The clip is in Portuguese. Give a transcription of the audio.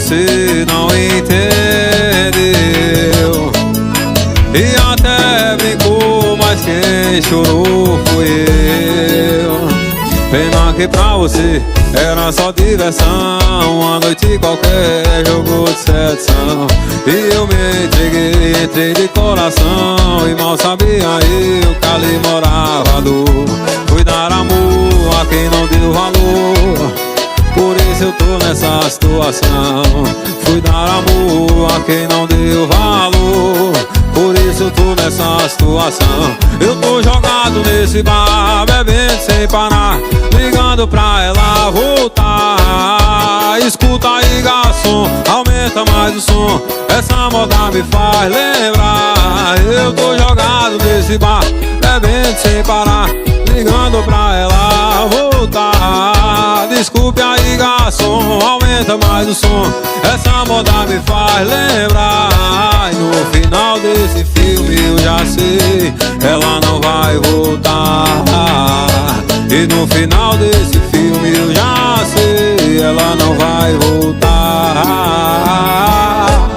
você não entendeu. E até brincou, mas quem chorou foi eu. Pena que pra você era só diversão, uma noite qualquer, jogo de sedução. E eu me entreguei de coração, e mal sabia eu que ali morava a dor. Fui dar amor a quem não deu valor, por isso eu tô nessa situação. Fui dar amor a quem não deu valor, por isso eu tô nessa situação. Eu tô jogado nesse bar, bebendo sem parar, ligando pra ela voltar. Escuta aí, garçom, aumenta mais o som, essa moda me faz lembrar. Eu tô jogado nesse bar, bebendo sem parar, ligando pra ela voltar. Desculpe aí, garçom, aumenta mais o som, essa moda me faz lembrar. E no final desse filme eu já sei, ela não vai voltar. E no final desse filme eu já sei, ela não vai